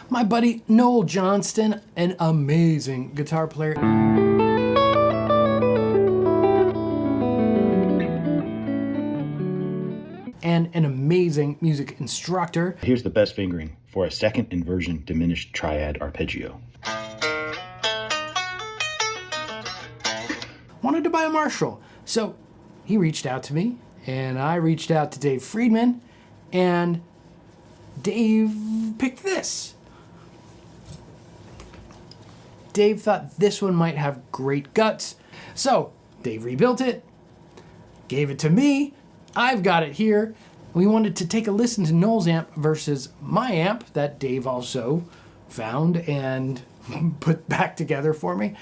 my buddy Noel Johnston, an amazing guitar player. And an amazing music instructor. Here's the best fingering for a second inversion diminished triad arpeggio. Wanted to buy a Marshall, so he reached out to me, and I reached out to Dave Friedman, and Dave picked this. Dave thought this one might have great guts, so Dave rebuilt it, gave it to me. I've got it here. We wanted to take a listen to Noel's amp versus my amp that Dave also found and put back together for me,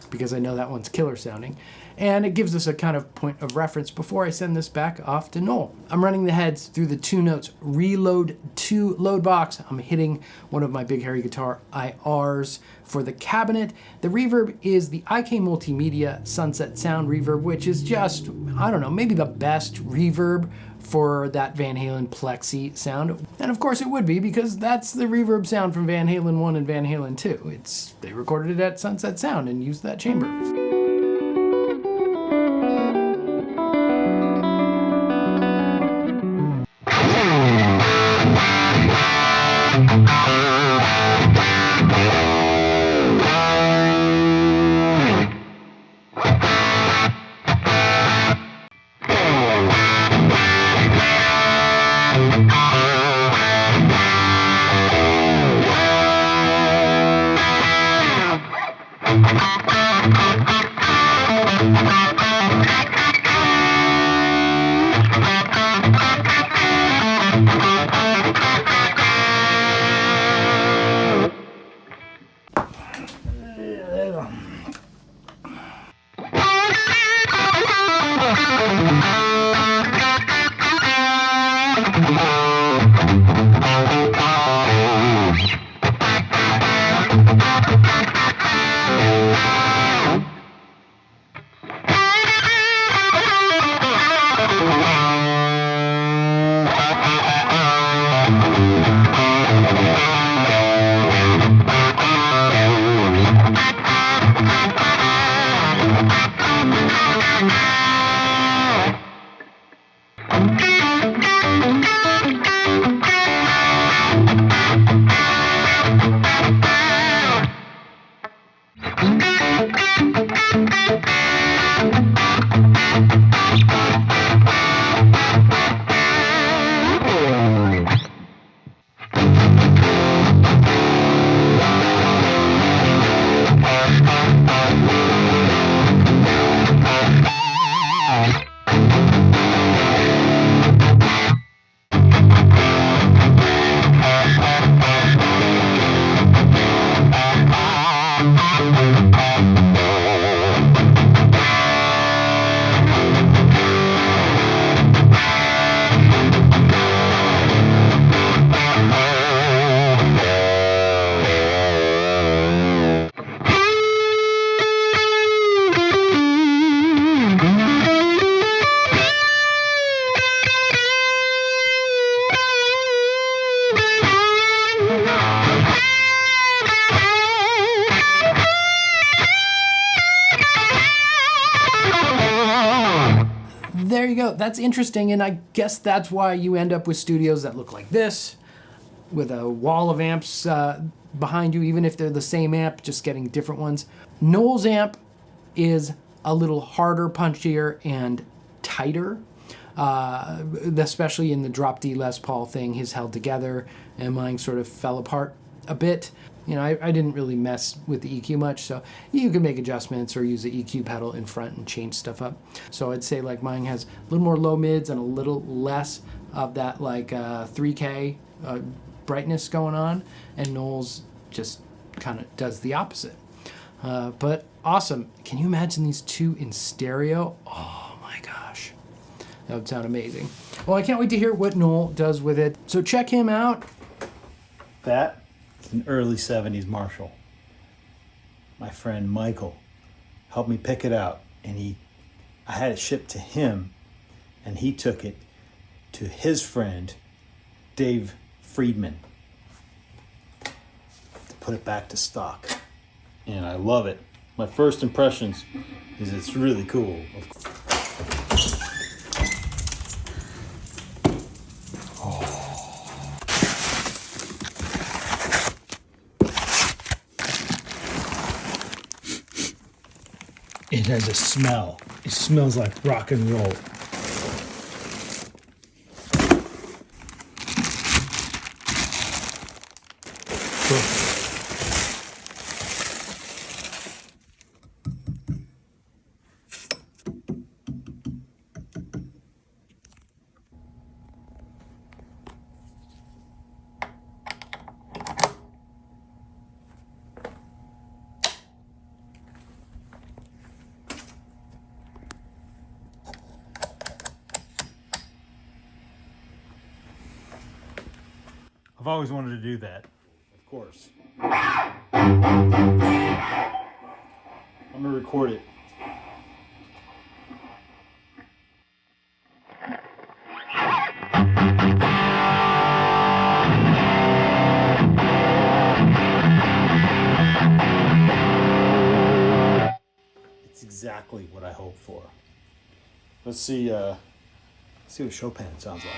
because I know that one's killer sounding. And it gives us a kind of point of reference before I send this back off to Noel. I'm running the heads through the TwoNotes Reload 2 load box. I'm hitting one of my Big Hairy Guitar IRs for the cabinet. The reverb is the IK Multimedia Sunset Sound reverb, which is just, I don't know, maybe the best reverb for that Van Halen Plexi sound. And of course it would be, because that's the reverb sound from Van Halen 1 and Van Halen 2. They recorded it at Sunset Sound and used that chamber. There you go. That's interesting, and I guess that's why you end up with studios that look like this, with a wall of amps behind you, even if they're the same amp, just getting different ones. Noel's amp is a little harder, punchier, and tighter, especially in the drop D Les Paul thing. His held together, and mine sort of fell apart a bit. You know, I didn't really mess with the EQ much, so you can make adjustments or use the EQ pedal in front and change stuff up. So I'd say like mine has a little more low mids and a little less of that like 3K brightness going on, and Noel's just kind of does the opposite. But awesome. Can you imagine these two in stereo? Oh my gosh. That would sound amazing. Well, I can't wait to hear what Noel does with it. So check him out. That is an early 70s Marshall. My friend Michael helped me pick it out, and I had it shipped to him, and he took it to his friend, Dave Friedman. put it back to stock. And I love it. My first impressions is it's really cool. It has a smell. It smells like rock and roll. I've always wanted to do that, of course. I'm gonna record it. It's exactly what I hoped for. Let's see what Chopin sounds like.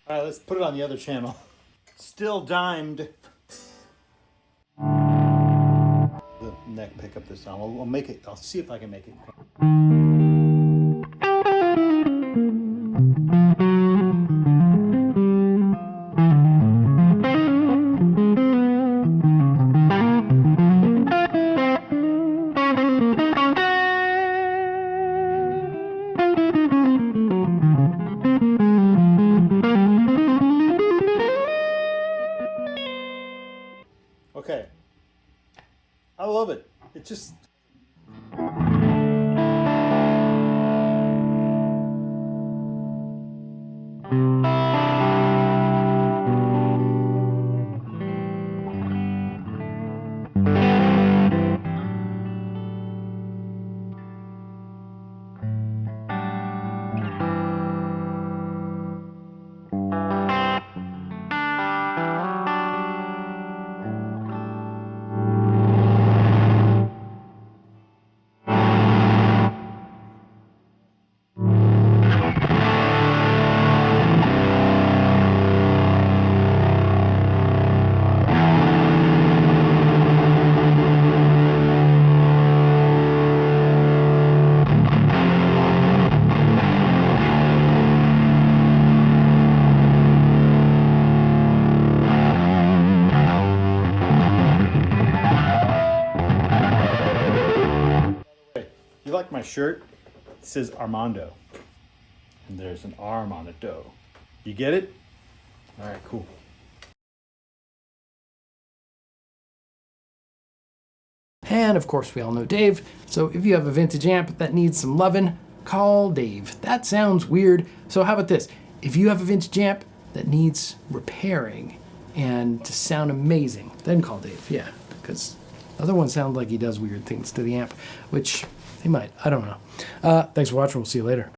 All right, let's put it on the other channel. Still dimed. The neck pickup this time. I'll make it. I'll see if I can make it. Okay. I love it. It just... You like my shirt? It says Armando. And there's an arm on it, though. You get it? All right, cool. And of course we all know Dave, so if you have a vintage amp that needs some lovin', call Dave. That sounds weird, so how about this? If you have a vintage amp that needs repairing and to sound amazing, then call Dave, yeah, because other ones sound like he does weird things to the amp, which he might, I don't know. Thanks for watching, we'll see you later.